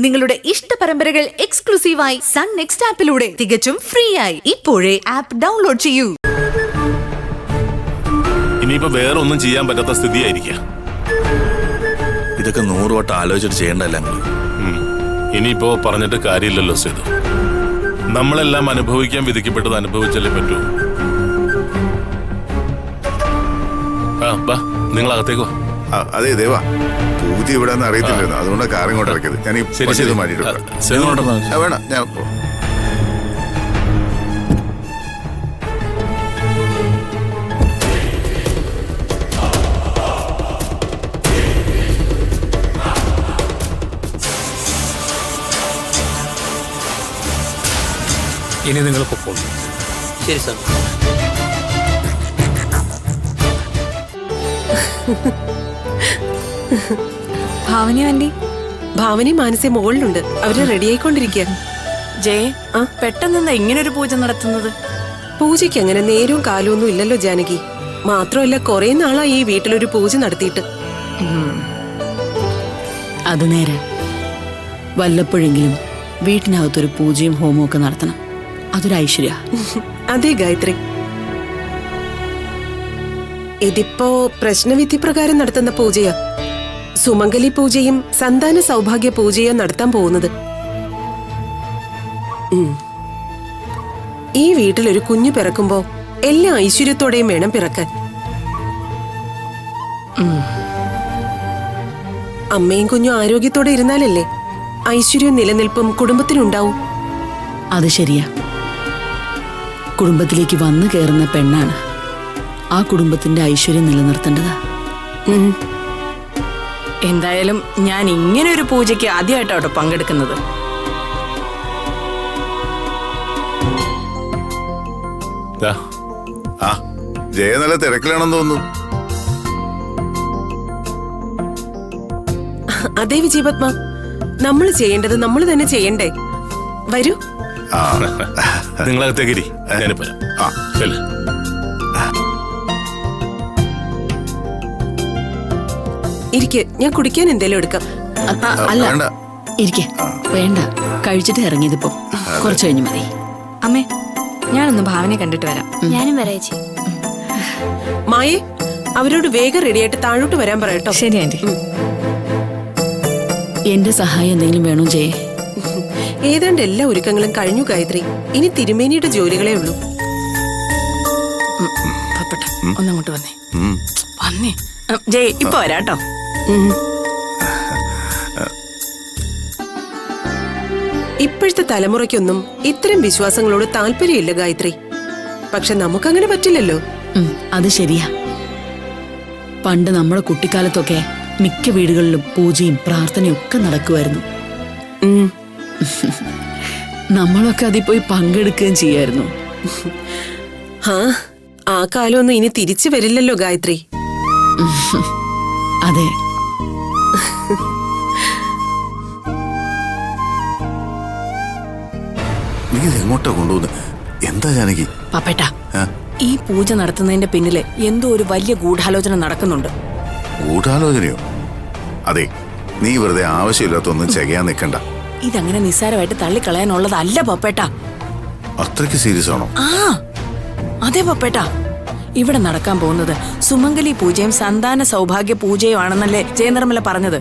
നിങ്ങളുടെ ഇഷ്ട പരമ്പരകൾ എക്സ്ക്ലൂസീവായി സൺ നെക്സ്റ്റ് ആപ്പിലൂടെ തികച്ചും ഫ്രീ ആയി. ഇപ്പോഴേ ആപ്പ് ഡൗൺലോഡ് ചെയ്യൂ. ഇനിയിപ്പോ വേറെ ഒന്നും ചെയ്യാൻ പറ്റാത്ത സ്ഥിതിയായിരിക്കാം. ഇതൊക്കെ 100 വട്ടം ആലോചിച്ചിട്ട് ചെയ്യേണ്ടല്ല. ഇനിയിപ്പോ പറഞ്ഞിട്ട് കാര്യമില്ലല്ലോ സേതു. നമ്മളെല്ലാം അനുഭവിക്കാൻ വിധിക്കപ്പെട്ടത് അനുഭവിച്ചല്ലേ പറ്റൂ. നിങ്ങൾ അകത്തേക്കോ. അതെ ദേവാ, പൂജ ഇവിടെ അറിയത്തില്ലായിരുന്നു, അതുകൊണ്ട് കാർ ഇങ്ങോട്ട് ഇറക്കിയത്. ഞാൻ മാറ്റിട്ട് വേണം. ഞാൻ ഇനി നിങ്ങൾ പൊക്കോളൂ. ശരി സാർ. ഭാവനി ആന്റി. ഭാവനി മാനസി മുകളിലുണ്ട്, അവര് റെഡി ആയിക്കൊണ്ടിരിക്കുക. ജയ്, പെട്ടെന്ന് ഇങ്ങനൊരു പൂജ നടത്തുന്നത്? പൂജയ്ക്ക് അങ്ങനെ നേരവും കാലമൊന്നും ഇല്ലല്ലോ ജാനകി. മാത്രമല്ല കുറെ നാളായി ഈ വീട്ടിലൊരു പൂജ നടത്തിയിട്ട്. അത് നേരെ. വല്ലപ്പോഴെങ്കിലും വീട്ടിനകത്തൊരു പൂജയും ഹോമവും ഒക്കെ നടത്തണം. അതൊരു ഐശ്വര്യ. അതെ ഗായത്രി, ഇതിപ്പോ പ്രശ്നവിധി പ്രകാരം നടത്തുന്ന പൂജയാ. സുമംഗലി പൂജയും സന്താന സൗഭാഗ്യ പൂജയോ നടത്താൻ പോകുന്നത്. ഈ വീട്ടിലൊരു കുഞ്ഞു പിറക്കുമ്പോ എല്ലാ ഐശ്വര്യത്തോടെയും വേണം പിറക്കാൻ. അമ്മയും കുഞ്ഞും ആരോഗ്യത്തോടെ ഇരുന്നാലല്ലേ ഐശ്വര്യവും നിലനിൽപ്പും കുടുംബത്തിനുണ്ടാവും. അത് ശരിയാ. കുടുംബത്തിലേക്ക് വന്നു കയറുന്ന പെണ്ണാണ് ആ കുടുംബത്തിന്റെ ഐശ്വര്യം നിലനിർത്തേണ്ടത്. എന്തായാലും ഞാൻ ഇങ്ങനെ ഒരു പൂജയ്ക്ക് ആദ്യമായിട്ടാട്ടോ പങ്കെടുക്കുന്നത്. ജയ നല്ല തിരക്കിലാണെന്ന് തോന്നുന്നു. അതേ വിജയപത്മ, നമ്മൾ ചെയ്യേണ്ടത് നമ്മൾ തന്നെ ചെയ്യണ്ടേ? വരൂ. നിങ്ങളകത്തേക്ക് ഇരിക്കെ, ഞാൻ കുടിക്കാൻ എന്തേലും എടുക്കാം. അല്ല, ഇരിക്കെ. വേണ്ട, കഴിച്ചിട്ട് ഇറങ്ങിയതിപ്പോ. കുറച്ച് കഴിഞ്ഞ് മതി. അമ്മേ, ഞാനൊന്ന് ഭാവനെ കണ്ടിട്ട് വരാം. ഞാനും വരാച്ചി. മായേ, അവരോട് വേഗം റെഡിയായിട്ട് താഴോട്ട് വരാൻ പറയട്ടോ. ശരി ആന്റി. എന്റെ സഹായം എന്തെങ്കിലും വേണോ ജയേ? ഏതാണ്ട് എല്ലാ ഒരുക്കങ്ങളും കഴിഞ്ഞു ഗായത്രി. ഇനി തിരുമേനിയുടെ ജോലികളേ ഉള്ളൂ. ഒന്നങ്ങോട്ട് വന്നേ. വന്നേ ജയ്, ഇപ്പൊ വരാട്ടോ. ഇപ്പോഴത്തെ തലമുറയ്ക്കൊന്നും ഇത്തരം വിശ്വാസങ്ങളോട് താല്പര്യമില്ല ഗായത്രി. പക്ഷെ നമുക്കങ്ങനെ പറ്റില്ലല്ലോ. അത് ശരിയാ. പണ്ട് നമ്മുടെ കുട്ടിക്കാലത്തൊക്കെ മിക്ക വീടുകളിലും പൂജയും പ്രാർത്ഥനയും ഒക്കെ നടക്കുമായിരുന്നു. നമ്മളൊക്കെ അതിൽ പോയി പങ്കെടുക്കുകയും ചെയ്യായിരുന്നു. ആ കാലമൊന്നും ഇനി തിരിച്ചു വരില്ലല്ലോ ഗായത്രി. അതെ. എങ്ങോട്ടാ കൊണ്ടുപോകുന്നത്? എന്താ ജാനകി? പാപ്പേട്ട, ഈ പൂജ നടത്തുന്നതിന്റെ പിന്നില് എന്തോ ഒരു വലിയ ഗൂഢാലോചന നടക്കുന്നുണ്ട്. ഗൂഢാലോചനയോ? അതെ, നീ വെറുതെ ആവശ്യമില്ലാത്തൊന്നും ചെയ്യാൻ നിൽക്കണ്ട. ഇതങ്ങനെ നിസ്സാരമായിട്ട് തള്ളിക്കളയാനുള്ളതല്ല പപ്പേട്ട. അത്രയ്ക്ക് സീരിയസ് ആണോ? അതെ പപ്പേട്ട, ഇവിടെ നടക്കാൻ പോകുന്നത് സുമംഗലി പൂജയും സന്താന സൗഭാഗ്യ പൂജയും ആണെന്നല്ലേ ജയനിർമ്മല പറഞ്ഞത്.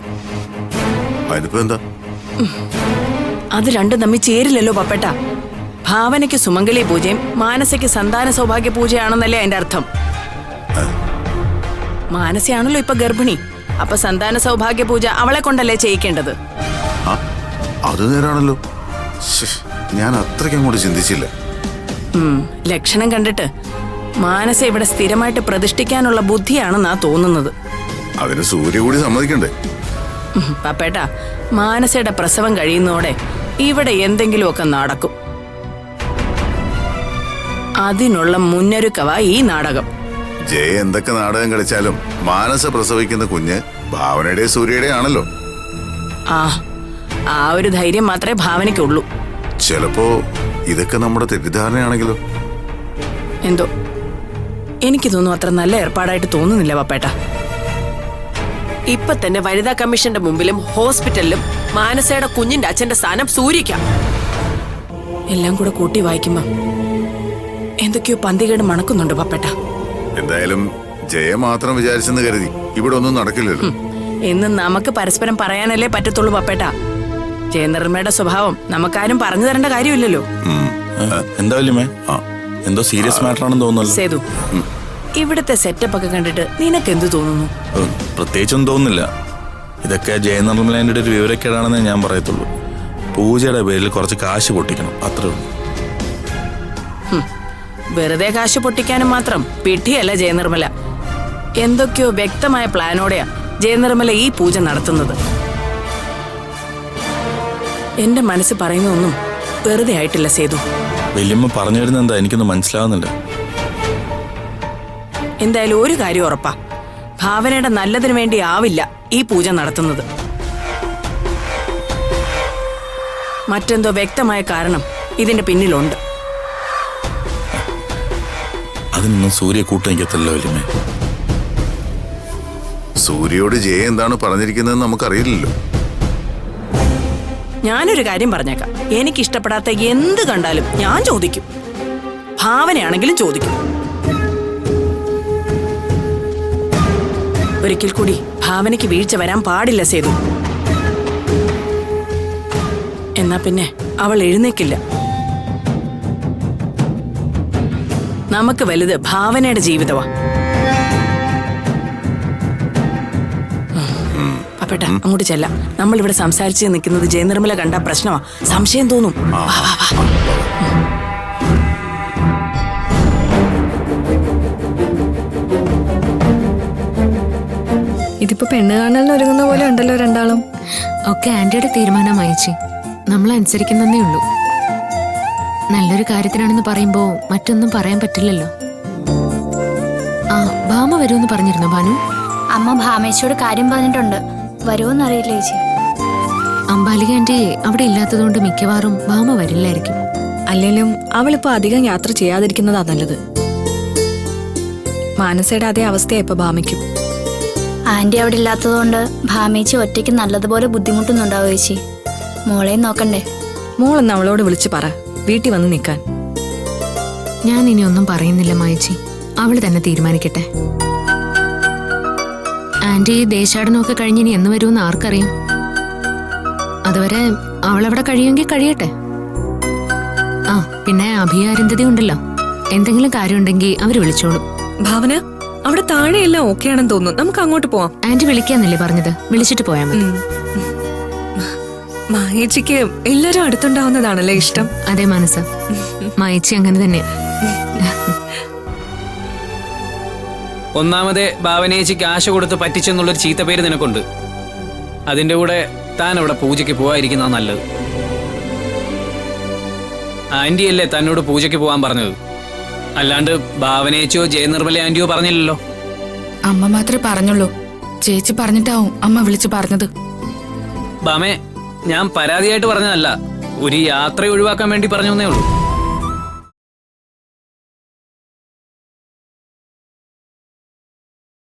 അതിപ്പോ എന്താ? അത് രണ്ടും തമ്മിൽ ചേരില്ലല്ലോ പപ്പേട്ട. ഭാവനയ്ക്ക് സുമംഗലി പൂജയും മാനസയ്ക്ക് സന്താന സൗഭാഗ്യ പൂജയാണെന്നല്ലേ അതിന്റെ അർത്ഥം. മാനസയാണല്ലോ ഇപ്പൊ ഗർഭിണി. അപ്പൊ സന്താന സൗഭാഗ്യ പൂജ അവളെ കൊണ്ടല്ലേ ചെയ്യിക്കേണ്ടത്. അത് നേരാണല്ലോ. ഞാൻ അത്രയ്ക്ക് അങ്ങോട്ട് ചിന്തിച്ചില്ല. ലക്ഷണം കണ്ടിട്ട് മാനസ ഇവിടെ സ്ഥിരമായിട്ട് പ്രതിഷ്ഠിക്കാനുള്ള ബുദ്ധിയാണെന്നാ തോന്നുന്നത്. അതിന് സൂര്യ കൂടി സമ്മതിക്കണ്ടേ? പപ്പേട്ട, മാനസയുടെ പ്രസവം കഴിയുന്നതോടെ ഇവിടെ എന്തെങ്കിലുമൊക്കെ നടക്കും. അതിനുള്ള മുന്നൊരുക്കവാ ഈ നാടകം. ജയ എന്തൊക്കെ നാടകം കളിച്ചാലും മാനസ പ്രസവിക്കുന്ന കുഞ്ഞ് ഭാവനയുടെ സൂര്യയുടെ ആണല്ലോ. ആ ഒരു ധൈര്യം മാത്രമേ ഭാവനയ്ക്കുള്ളൂ. ചിലപ്പോ ഇതൊക്കെ നമ്മുടെ തെറ്റിദ്ധാരണയാണെങ്കിലോ? എന്തോ എനിക്കിതൊന്നും അത്ര നല്ല ഏർപ്പാടായിട്ട് തോന്നുന്നില്ല പപ്പേട്ട. ഇപ്പൊ തന്നെ വനിതാ കമ്മീഷന്റെ മുമ്പിലും ഹോസ്പിറ്റലിലും മാനസയുടെ കുഞ്ഞിന്റെ അച്ഛന്റെ സ്ഥാനം സൂര്യക്കാം. എല്ലാം കൂടെ കൂട്ടി വായിക്കുമ്പോ എന്തൊക്കെയോ പന്തികേട് മണക്കുന്നുണ്ട് പപ്പേട്ട. എന്തായാലും ജയ മാത്രം വിചാരിച്ചെന്ന് കരുതി ഇവിടെ ഒന്നും നടക്കില്ലല്ലോ. എന്ന് നമുക്ക് പരസ്പരം പറയാനല്ലേ പറ്റത്തുള്ളൂ പപ്പേട്ട. ജയനിർമ്മയുടെ സ്വഭാവം നമുക്കാരും പറഞ്ഞു തരേണ്ട കാര്യമില്ലല്ലോ. എന്താ വല്യമ്മേ? എന്തോ സീരിയസ് മാറ്റർ ആണെന്ന് തോന്നുന്നല്ലോ. സേതു, ഇവിടുത്തെ സെറ്റപ്പ് ഒക്കെ കണ്ടിട്ട് നിനക്ക് എന്ത് തോന്നുന്നു? പ്രത്യേകിച്ചൊന്നും തോന്നുന്നില്ല. ഇതൊക്കെ ജയനിർമ്മലേന്റെ ഒരു വിവരക്കേടാണെന്നേ ഞാൻ പറയത്തുള്ളൂ. പൂജയുടെ പേരിൽ കുറച്ച് കാശ് പൊട്ടിക്കണം, അത്രേ ഉള്ളൂ. വെറുതെ കാശ് പൊട്ടിക്കാനും മാത്രം പിഠിയല്ല ജയനിർമ്മല. എന്തൊക്കെയോ വ്യക്തമായ പ്ലാനോടെയാ ജയനിർമ്മല ഈ പൂജ നടത്തുന്നത്. എന്റെ മനസ്സ് പറയുന്നതൊന്നും വെറുതെ ആയിട്ടില്ല സേതു. വല്യമ്മ പറഞ്ഞു വരുന്നത് എന്താ എനിക്കൊന്നും മനസ്സിലാവുന്നില്ല. എന്തായാലും ഒരു കാര്യം ഉറപ്പാ, ഭാവനയുടെ നല്ലതിനു വേണ്ടി ആവില്ല ഈ പൂജ നടത്തുന്നത്. മറ്റെന്തോ വ്യക്തമായ കാരണം ഇതിന്റെ പിന്നിലുണ്ട്. അതിനൊന്നും സൂര്യ കൂട്ടിക്കത്തല്ലോ വല്യമ്മേ. സൂര്യയോട് ജയ എന്താണ് പറഞ്ഞിരിക്കുന്നതെന്ന് നമുക്കറിയില്ലല്ലോ. ഞാനൊരു കാര്യം പറഞ്ഞേക്കാം, എനിക്കിഷ്ടപ്പെടാത്ത എന്ത് കണ്ടാലും ഞാൻ ചോദിക്കും. ഭാവനയാണെങ്കിലും ചോദിക്കും. ഒരിക്കൽ കൂടി ഭാവനയ്ക്ക് വീഴ്ച വരാൻ പാടില്ല സേതു. എന്നാ പിന്നെ അവൾ എഴുന്നേക്കില്ല. നമുക്ക് വലുത് ഭാവനയുടെ ജീവിതമാ. പപ്പേട്ട, അങ്ങോട്ട് ചെല്ലാം. നമ്മൾ ഇവിടെ സംസാരിച്ച് നിൽക്കുന്നത് ജയനിർമ്മല കണ്ട പ്രശ്നമാ. സംശയം തോന്നും. വാ, വാ, വാ. ഇതിപ്പോ പെണ്ണ് കാണലിന് ഒരുങ്ങുന്ന പോലെ ഉണ്ടല്ലോ രണ്ടാളും. ഒക്കെ ആന്റിയുടെ തീരുമാനം അയച്ചി, നമ്മൾ അനുസരിക്കുന്നേ ഉള്ളൂ. നല്ലൊരു കാര്യത്തിനാണെന്ന് പറയുമ്പോ മറ്റൊന്നും പറയാൻ പറ്റില്ലല്ലോ. ആ, ഭാമ വരുമെന്ന് പറഞ്ഞിരുന്നു ഭാനു? അമ്മ ഭാമേശ്വരോട് കാര്യം പറഞ്ഞിട്ടുണ്ട്. വരുമോന്നറിയില്ല ചേച്ചി. അംബാലിക ആന്റി അവിടെ ഇല്ലാത്തതുകൊണ്ട് മിക്കവാറും ഭാമ വരില്ലായിരിക്കും. അല്ലെങ്കിലും അവളിപ്പോ അധികം യാത്ര ചെയ്യാതിരിക്കുന്നതാ നല്ലത്. മാനസയുടെ അതേ അവസ്ഥയാ ഇപ്പൊ ഭാമയ്ക്കും. ആന്റി അവിടെ ഇല്ലാത്തതുകൊണ്ട് ഭാമേച്ചി ഒറ്റയ്ക്ക് നല്ലതുപോലെ ബുദ്ധിമുട്ടുന്നുണ്ടാവും ചേച്ചി. മോളെയും നോക്കണ്ടേ? മോളൊന്ന് അവളോട് വിളിച്ചു പറ വീട്ടിൽ വന്ന് നിൽക്കാൻ. ഞാൻ ഇനി ഒന്നും പറയുന്നില്ല മായച്ചി, അവള് തന്നെ തീരുമാനിക്കട്ടെ. ആന്റി ദേശാടനമൊക്കെ കഴിഞ്ഞിനി എന്ന് വരുമെന്ന് ആർക്കറിയാം. അതുവരെ അവളവിടെ കഴിയുമെങ്കിൽ കഴിയട്ടെ. ആ, പിന്നെ അഭിയാരന്ധതി ഉണ്ടല്ലോ, എന്തെങ്കിലും കാര്യമുണ്ടെങ്കിൽ അവര് വിളിച്ചോളും. ഭാവന, അവിടെ താഴെയെല്ലാം ഓക്കെ ആണെന്ന് തോന്നുന്നു. നമുക്ക് അങ്ങോട്ട് പോവാം. ആന്റി വിളിക്കാന്നല്ലേ പറഞ്ഞത്? വിളിച്ചിട്ട് പോയാൽ മതി. മായേച്ചിക്ക് എല്ലാരും അടുത്തുണ്ടാവുന്നതാണല്ലേ ഇഷ്ടം? അതെ മനസ്സ്, മായച്ചി അങ്ങനെ തന്നെ. ഒന്നാമതേ ഭാവനേച്ചി കാശ് കൊടുത്ത് പറ്റിച്ചെന്നുള്ളൊരു ചീത്ത പേര് നിനക്കുണ്ട്. അതിന്റെ കൂടെ താൻ അവിടെ പൂജയ്ക്ക് പോവാതിരിക്കുന്ന നല്ലത്. ആന്റിയല്ലേ തന്നോട് പൂജയ്ക്ക് പോവാൻ പറഞ്ഞത്, അല്ലാണ്ട് ഭാവനേച്ചിയോ ജയനിർമ്മല ആന്റിയോ പറഞ്ഞില്ലല്ലോ. അമ്മ മാത്രമേ പറഞ്ഞുള്ളൂ. ചേച്ചി പറഞ്ഞിട്ടാവും അമ്മ വിളിച്ചു പറഞ്ഞത്. ഭാമേ, ഞാൻ പരാതിയായിട്ട് പറഞ്ഞതല്ല, ഒരു യാത്ര ഒഴിവാക്കാൻ വേണ്ടി പറഞ്ഞേ ഉള്ളൂ.